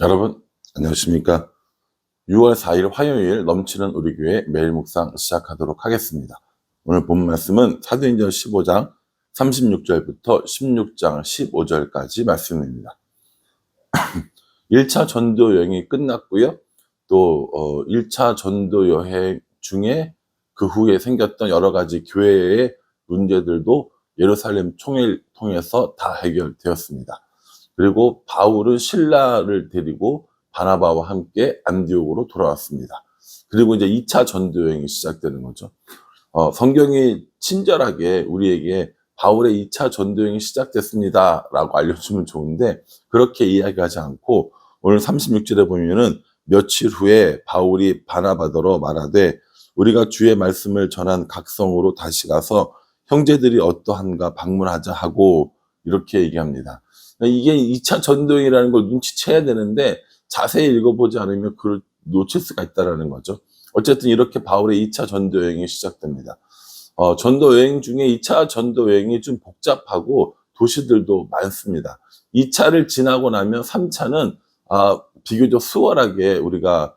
여러분 안녕하십니까? 6월 4일 화요일 넘치는 우리 교회 매일 묵상 시작하도록 하겠습니다. 오늘 본 말씀은 사도행전 15장 36절부터 16장 15절까지 말씀입니다. 1차 전도 여행이 끝났고요. 또 1차 전도 여행 중에 그 후에 생겼던 여러 가지 교회의 문제들도 예루살렘 총회를 통해서 다 해결되었습니다. 그리고 바울은 실라를 데리고 바나바와 함께 안디옥으로 돌아왔습니다. 그리고 이제 2차 전도 여행이 시작되는 거죠. 성경이 친절하게 우리에게 바울의 2차 전도 여행이 시작됐습니다 라고 알려주면 좋은데, 그렇게 이야기하지 않고 오늘 36절에 보면은 며칠 후에 바울이 바나바더러 말하되 우리가 주의 말씀을 전한 각 성으로 다시 가서 형제들이 어떠한가 방문하자 하고 이렇게 얘기합니다. 이게 2차 전도행이라는 걸 눈치채야 되는데 자세히 읽어보지 않으면 그걸 놓칠 수가 있다는 거죠. 어쨌든 이렇게 바울의 2차 전도여행이 시작됩니다. 전도여행 중에 2차 전도여행이 좀 복잡하고 도시들도 많습니다. 2차를 지나고 나면 3차는 비교적 수월하게 우리가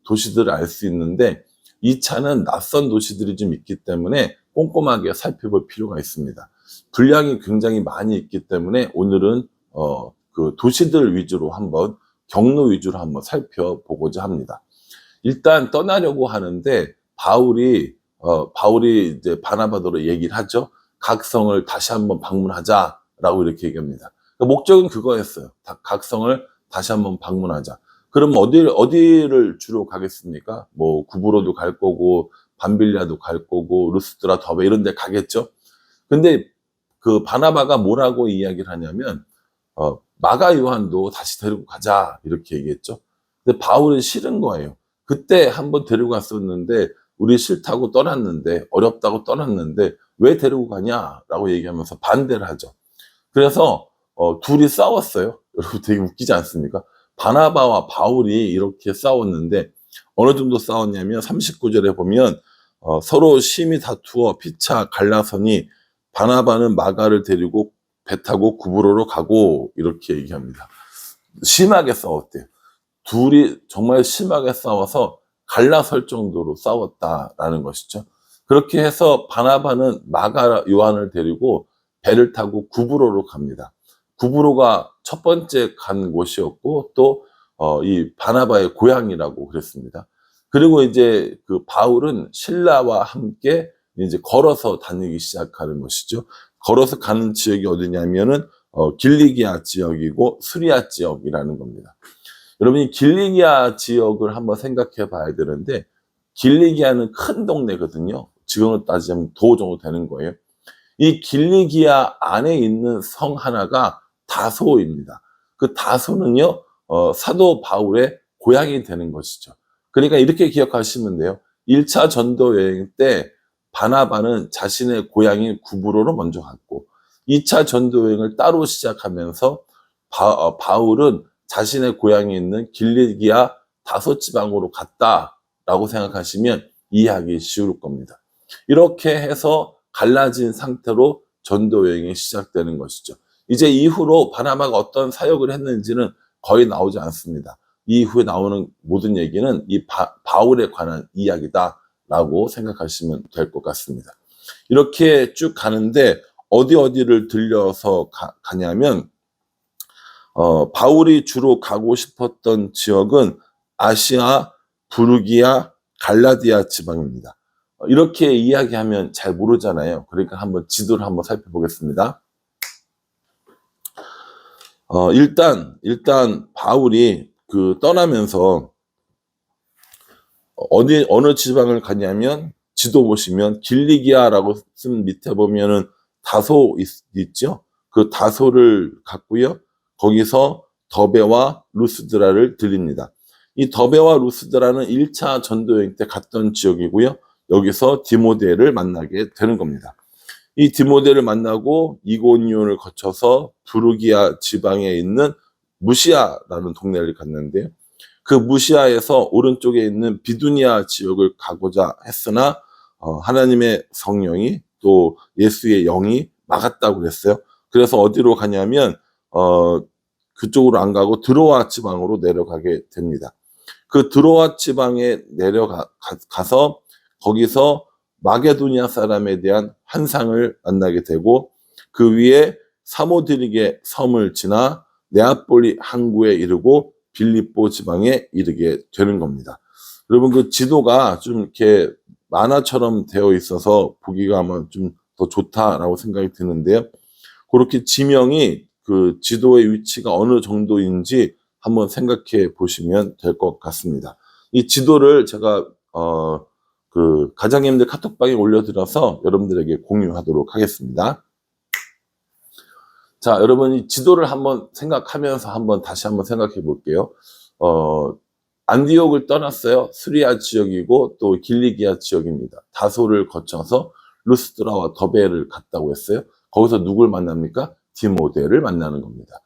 도시들을 알 수 있는데, 2차는 낯선 도시들이 좀 있기 때문에 꼼꼼하게 살펴볼 필요가 있습니다. 분량이 굉장히 많이 있기 때문에 오늘은 그 도시들 위주로 한번, 경로 위주로 한번 살펴보고자 합니다. 일단 떠나려고 하는데 바울이 이제 바나바더로 얘기를 하죠. 각 성을 다시 한번 방문하자라고 이렇게 얘기합니다. 그러니까 목적은 그거였어요. 각 성을 다시 한번 방문하자. 그럼 어디를 주로 가겠습니까? 뭐 구브로도 갈 거고 밤빌리아도 갈 거고 루스드라, 더베 이런 데 가겠죠. 근데 그 바나바가 뭐라고 이야기를 하냐면 마가 요한도 다시 데리고 가자 이렇게 얘기했죠. 근데 바울은 싫은 거예요. 그때 한번 데리고 갔었는데 우리 싫다고 떠났는데, 어렵다고 떠났는데 왜 데리고 가냐라고 얘기하면서 반대를 하죠. 그래서 둘이 싸웠어요. 여러분 되게 웃기지 않습니까? 바나바와 바울이 이렇게 싸웠는데 어느 정도 싸웠냐면 39절에 보면 서로 심히 다투어 피차 갈라서니 바나바는 마가를 데리고 배 타고 구브로로 가고 이렇게 얘기합니다. 심하게 싸웠대요. 둘이 정말 심하게 싸워서 갈라설 정도로 싸웠다라는 것이죠. 그렇게 해서 바나바는 마가 요한을 데리고 배를 타고 구브로로 갑니다. 구브로가 첫 번째 간 곳이었고 또 이 바나바의 고향이라고 그랬습니다. 그리고 이제 그 바울은 신라와 함께 이제 걸어서 다니기 시작하는 것이죠. 걸어서 가는 지역이 어디냐면은 길리기아 지역이고 수리아 지역이라는 겁니다. 여러분이 길리기아 지역을 한번 생각해 봐야 되는데, 길리기아는 큰 동네거든요. 지금으로 따지자면 도 정도 되는 거예요. 이 길리기아 안에 있는 성 하나가 다소입니다. 그 다소는요, 사도 바울의 고향이 되는 것이죠. 그러니까 이렇게 기억하시면 돼요. 1차 전도 여행 때 바나바는 자신의 고향인 구브로로 먼저 갔고, 2차 전도 여행을 따로 시작하면서 바울은 자신의 고향에 있는 길리기아 다소 지방으로 갔다라고 생각하시면 이해하기 쉬울 겁니다. 이렇게 해서 갈라진 상태로 전도 여행이 시작되는 것이죠. 이제 이후로 바나바가 어떤 사역을 했는지는 거의 나오지 않습니다. 이후에 나오는 모든 얘기는 이 바울에 관한 이야기다라고 생각하시면 될 것 같습니다. 이렇게 쭉 가는데 어디를 들려서 가냐면 바울이 주로 가고 싶었던 지역은 아시아, 부르기아, 갈라디아 지방입니다. 이렇게 이야기하면 잘 모르잖아요. 그러니까 한번 지도를 한번 살펴보겠습니다. 일단 바울이 떠나면서 어느 지방을 가냐면, 지도 보시면 길리기아라고 쓴 밑에 보면은 다소 있죠. 그 다소를 갔고요. 거기서 더베와 루스드라를 들립니다. 이 더베와 루스드라는 1차 전도여행 때 갔던 지역이고요. 여기서 디모데를 만나게 되는 겁니다. 이 디모데를 만나고 이고니온을 거쳐서 부르기아 지방에 있는 무시아라는 동네를 갔는데요. 그 무시아에서 오른쪽에 있는 비두니아 지역을 가고자 했으나 하나님의 성령이 또 예수의 영이 막았다고 그랬어요. 그래서 어디로 가냐면 그쪽으로 안 가고 드로아 지방으로 내려가게 됩니다. 그 드로아 지방에 내려가서 거기서 마게도니아 사람에 대한 환상을 만나게 되고 그 위에 사모드리게 섬을 지나 네아폴리 항구에 이르고 빌립보 지방에 이르게 되는 겁니다. 여러분 그 지도가 좀 이렇게 만화처럼 되어 있어서 보기가 아마 좀 더 좋다라고 생각이 드는데요. 그렇게 지명이 그 지도의 위치가 어느 정도인지 한번 생각해 보시면 될 것 같습니다. 이 지도를 제가 그 가장님들 카톡방에 올려드려서 여러분들에게 공유하도록 하겠습니다. 자, 여러분 이 지도를 한번 생각하면서 다시 한번 생각해 볼게요. 안디옥을 떠났어요. 수리아 지역이고 또 길리기아 지역입니다. 다소를 거쳐서 루스드라와 더베를 갔다고 했어요. 거기서 누굴 만납니까? 디모데를 만나는 겁니다.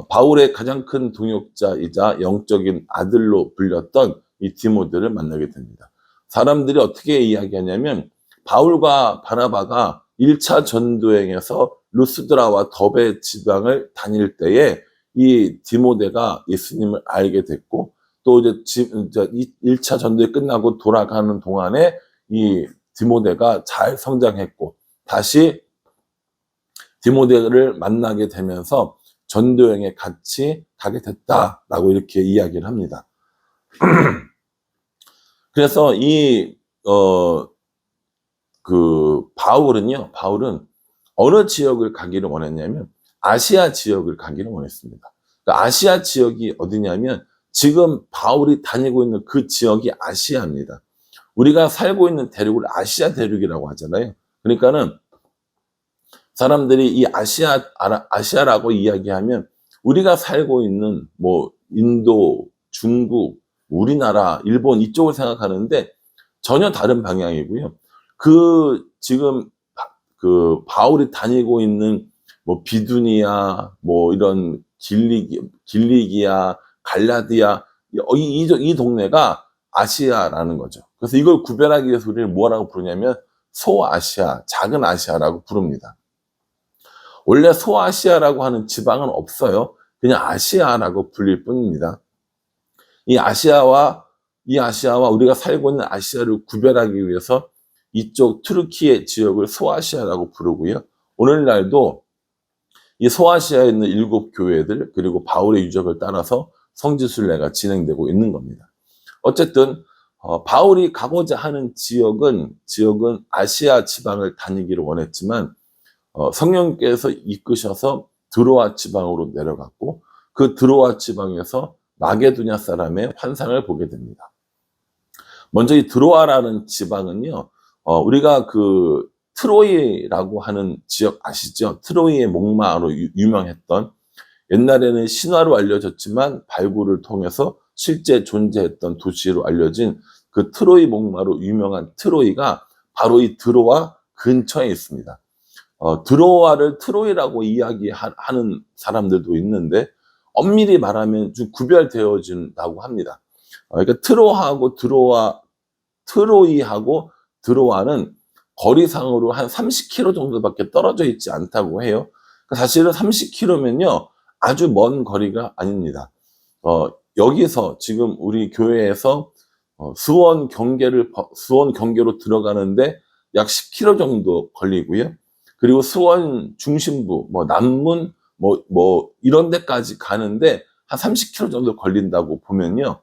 바울의 가장 큰 동역자이자 영적인 아들로 불렸던 이 디모데를 만나게 됩니다. 사람들이 어떻게 이야기하냐면 바울과 바나바가 1차 전도행에서 루스드라와 더베 지방을 다닐 때에 이 디모데가 예수님을 알게 됐고 또 이제 1차 전도회 끝나고 돌아가는 동안에 이 디모데가 잘 성장했고 다시 디모데를 만나게 되면서 전도여행에 같이 가게 됐다라고 이렇게 이야기를 합니다. 그래서 바울은 어느 지역을 가기를 원했냐면 아시아 지역을 가기를 원했습니다. 그러니까 아시아 지역이 어디냐면 지금 바울이 다니고 있는 그 지역이 아시아입니다. 우리가 살고 있는 대륙을 아시아 대륙이라고 하잖아요. 그러니까는 사람들이 이 아시아라고 이야기하면 우리가 살고 있는 뭐 인도, 중국, 우리나라, 일본 이쪽을 생각하는데 전혀 다른 방향이고요. 지금 그 바울이 다니고 있는 뭐 비두니아, 뭐 이런 길리기아, 갈라디아 이 동네가 아시아라는 거죠. 그래서 이걸 구별하기 위해서 우리를 뭐라고 부르냐면 소아시아, 작은 아시아라고 부릅니다. 원래 소아시아라고 하는 지방은 없어요. 그냥 아시아라고 불릴 뿐입니다. 이 아시아와 우리가 살고 있는 아시아를 구별하기 위해서 이쪽 투르키의 지역을 소아시아라고 부르고요. 오늘날도 이 소아시아에 있는 7 교회들 그리고 바울의 유적을 따라서 성지순례가 진행되고 있는 겁니다. 어쨌든 바울이 가고자 하는 지역은 아시아 지방을 다니기를 원했지만 성령께서 이끄셔서 드로아 지방으로 내려갔고 그 드로아 지방에서 마게도냐 사람의 환상을 보게 됩니다. 먼저 이 드로아라는 지방은요, 우리가 그 트로이라고 하는 지역 아시죠? 트로이의 목마로 유명했던 옛날에는 신화로 알려졌지만 발굴을 통해서 실제 존재했던 도시로 알려진 그 트로이 목마로 유명한 트로이가 바로 이 드로아 근처에 있습니다. 드로아를 트로이라고 이야기하는 사람들도 있는데 엄밀히 말하면 좀 구별되어진다고 합니다. 그러니까 트로이하고 드로아는 거리상으로 한 30km 정도밖에 떨어져 있지 않다고 해요. 사실은 30km면요 아주 먼 거리가 아닙니다. 여기서 지금 우리 교회에서 수원 경계로 들어가는데 약 10km 정도 걸리고요. 그리고 수원 중심부, 남문, 이런 데까지 가는데 한 30km 정도 걸린다고 보면요.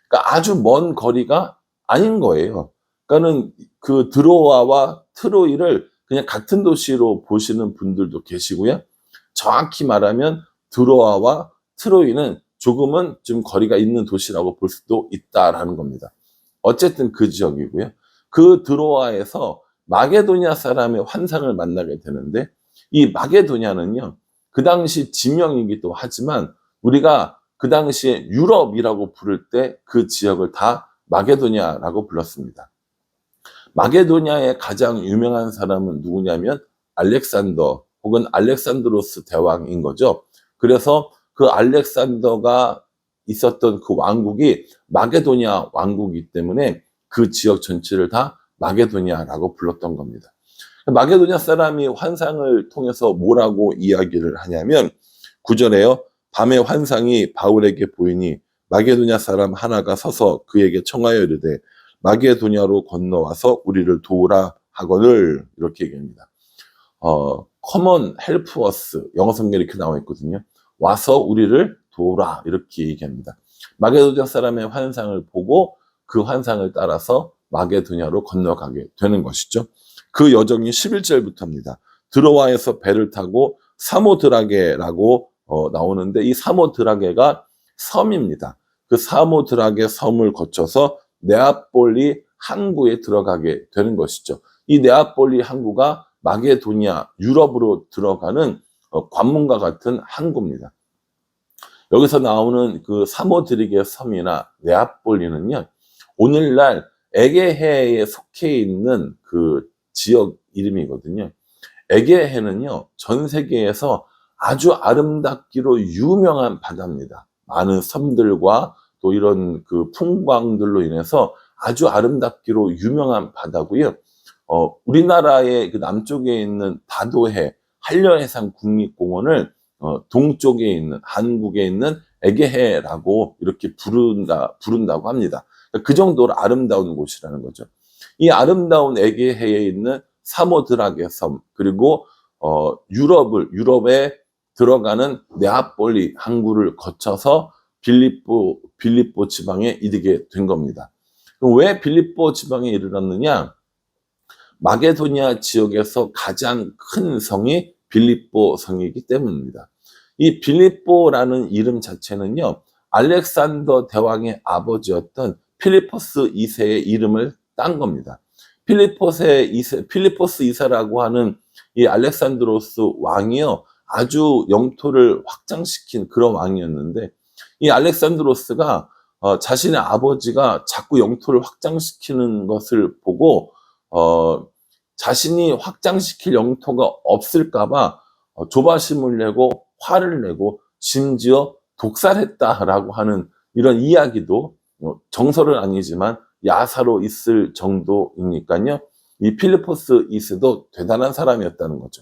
그러니까 아주 먼 거리가 아닌 거예요. 그러니까는 그 드로아와 트로이를 그냥 같은 도시로 보시는 분들도 계시고요. 정확히 말하면 드로아와 트로이는 조금은 좀 거리가 있는 도시라고 볼 수도 있다라는 겁니다. 어쨌든 그 지역이고요. 그 드로아에서 마게도냐 사람의 환상을 만나게 되는데 이 마게도냐는요. 그 당시 지명이기도 하지만 우리가 그 당시에 유럽이라고 부를 때 그 지역을 다 마게도냐라고 불렀습니다. 마게도냐의 가장 유명한 사람은 누구냐면 알렉산더 혹은 알렉산드로스 대왕인 거죠. 그래서 그 알렉산더가 있었던 그 왕국이 마게도냐 왕국이기 때문에 그 지역 전체를 다 마게도냐라고 불렀던 겁니다. 마게도냐 사람이 환상을 통해서 뭐라고 이야기를 하냐면 9절에요. 밤의 환상이 바울에게 보이니 마게도냐 사람 하나가 서서 그에게 청하여 이르되 마게도냐로 건너와서 우리를 도우라 하거늘. 이렇게 얘기합니다. Come help us. 영어 성경에 이렇게 나와 있거든요. 와서 우리를 도우라. 이렇게 얘기합니다. 마게도냐 사람의 환상을 보고 그 환상을 따라서 마게도냐로 건너가게 되는 것이죠. 그 여정이 11절부터입니다. 드로아에서 배를 타고 사모드라게라고 나오는데, 이 사모드라게가 섬입니다. 그 사모드라게 섬을 거쳐서 네아폴리 항구에 들어가게 되는 것이죠. 이 네아폴리 항구가 마게도냐, 유럽으로 들어가는 관문과 같은 항구입니다. 여기서 나오는 그 사모드리게 섬이나 네아폴리는요, 오늘날 에게해에 속해 있는 그 지역 이름이거든요. 에게해는요, 전 세계에서 아주 아름답기로 유명한 바다입니다. 많은 섬들과 또 이런 그 풍광들로 인해서 아주 아름답기로 유명한 바다고요. 우리나라의 그 남쪽에 있는 다도해 한려해상 국립공원을 동쪽에 있는 한국에 있는 에게해라고 이렇게 부른다고 합니다. 그 정도로 아름다운 곳이라는 거죠. 이 아름다운 에게해에 있는 사모드라게 섬, 그리고 유럽에 들어가는 네아폴리 항구를 거쳐서 빌립보 지방에 이르게 된 겁니다. 왜 빌립보 지방에 이르렀느냐? 마게도냐 지역에서 가장 큰 성이 빌립보 성이기 때문입니다. 이 빌립보라는 이름 자체는요, 알렉산더 대왕의 아버지였던 필리포스 2세의 이름을 딴 겁니다. 필리포스 2세라고 하는 이 알렉산드로스 왕이요, 아주 영토를 확장시킨 그런 왕이었는데, 이 알렉산드로스가 자신의 아버지가 자꾸 영토를 확장시키는 것을 보고 자신이 확장시킬 영토가 없을까봐 조바심을 내고 화를 내고 심지어 독살했다라고 하는 이런 이야기도 정설은 아니지만 야사로 있을 정도이니까요. 이 필리포스 2세도 대단한 사람이었다는 거죠.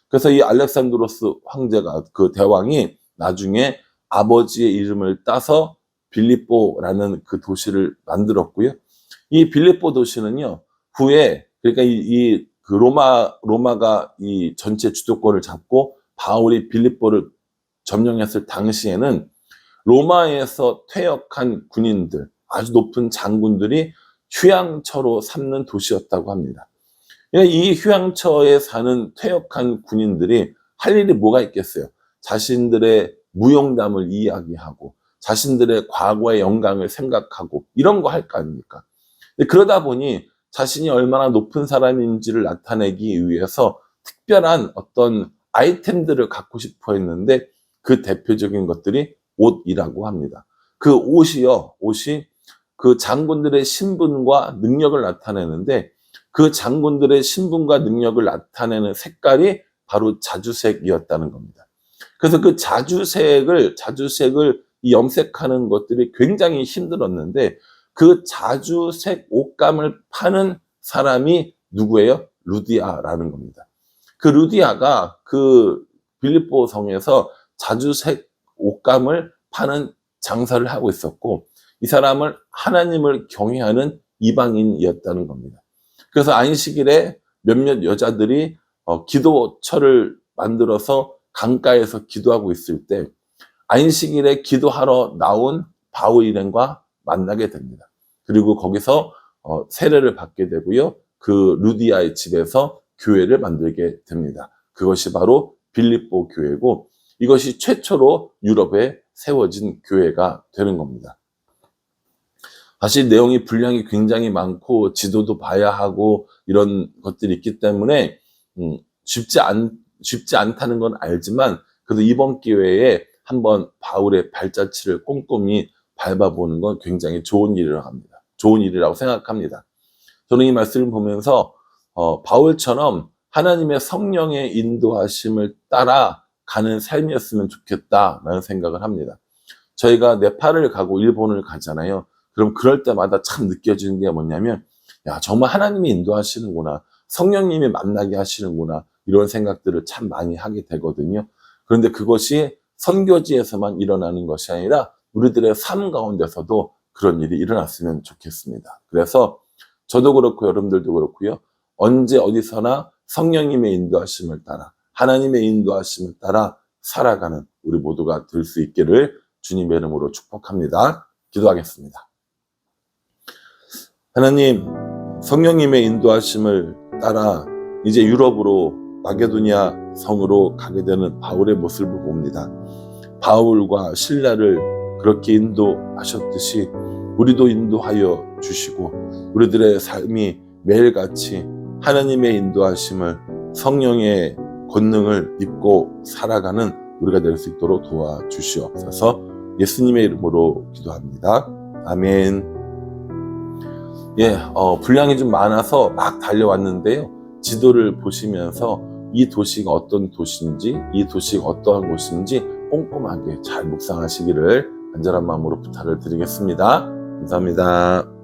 그래서 이 알렉산드로스 황제가, 그 대왕이 나중에 아버지의 이름을 따서 빌립보라는 그 도시를 만들었고요. 이 빌립보 도시는요, 후에, 그러니까 그 로마가 이 전체 주도권을 잡고 바울이 빌립보를 점령했을 당시에는 로마에서 퇴역한 군인들, 아주 높은 장군들이 휴양처로 삼는 도시였다고 합니다. 이 휴양처에 사는 퇴역한 군인들이 할 일이 뭐가 있겠어요? 자신들의 무용담을 이야기하고 자신들의 과거의 영광을 생각하고 이런 거 할 거 아닙니까? 그러다 보니 자신이 얼마나 높은 사람인지를 나타내기 위해서 특별한 어떤 아이템들을 갖고 싶어 했는데, 그 대표적인 것들이 옷이라고 합니다. 그 옷이 그 장군들의 신분과 능력을 나타내는데, 그 장군들의 신분과 능력을 나타내는 색깔이 바로 자주색이었다는 겁니다. 그래서 그 자주색을 염색하는 것들이 굉장히 힘들었는데, 그 자주색 옷감을 파는 사람이 누구예요? 루디아라는 겁니다. 그 루디아가 그 빌립보 성에서 자주색 옷감을 파는 장사를 하고 있었고, 이 사람을 하나님을 경외하는 이방인이었다는 겁니다. 그래서 안식일에 몇몇 여자들이 기도처를 만들어서 강가에서 기도하고 있을 때 안식일에 기도하러 나온 바울 일행과 만나게 됩니다. 그리고 거기서 세례를 받게 되고요, 그 루디아의 집에서 교회를 만들게 됩니다. 그것이 바로 빌립보 교회고, 이것이 최초로 유럽에 세워진 교회가 되는 겁니다. 사실 내용이 분량이 굉장히 많고 지도도 봐야 하고 이런 것들이 있기 때문에 쉽지 않다는 건 알지만, 그래도 이번 기회에 한번 바울의 발자취를 꼼꼼히 밟아보는 건 굉장히 좋은 일이라고 생각합니다. 저는 이 말씀을 보면서 바울처럼 하나님의 성령의 인도하심을 따라 가는 삶이었으면 좋겠다라는 생각을 합니다. 저희가 네팔을 가고 일본을 가잖아요. 그럼 그럴 때마다 참 느껴지는 게 뭐냐면, 야, 정말 하나님이 인도하시는구나, 성령님이 만나게 하시는구나, 이런 생각들을 참 많이 하게 되거든요. 그런데 그것이 선교지에서만 일어나는 것이 아니라 우리들의 삶 가운데서도 그런 일이 일어났으면 좋겠습니다. 그래서 저도 그렇고 여러분들도 그렇고요. 언제 어디서나 성령님의 인도하심을 따라, 하나님의 인도하심을 따라 살아가는 우리 모두가 될 수 있기를 주님의 이름으로 축복합니다. 기도하겠습니다. 하나님, 성령님의 인도하심을 따라 이제 유럽으로 마게도니아 성으로 가게 되는 바울의 모습을 봅니다. 바울과 실라를 그렇게 인도하셨듯이 우리도 인도하여 주시고 우리들의 삶이 매일같이 하나님의 인도하심을, 성령의 권능을 입고 살아가는 우리가 될 수 있도록 도와주시옵소서. 예수님의 이름으로 기도합니다. 아멘. 분량이 좀 많아서 막 달려왔는데요. 지도를 보시면서 이 도시가 어떤 도시인지, 이 도시가 어떠한 곳인지 꼼꼼하게 잘 묵상하시기를 간절한 마음으로 부탁을 드리겠습니다. 감사합니다.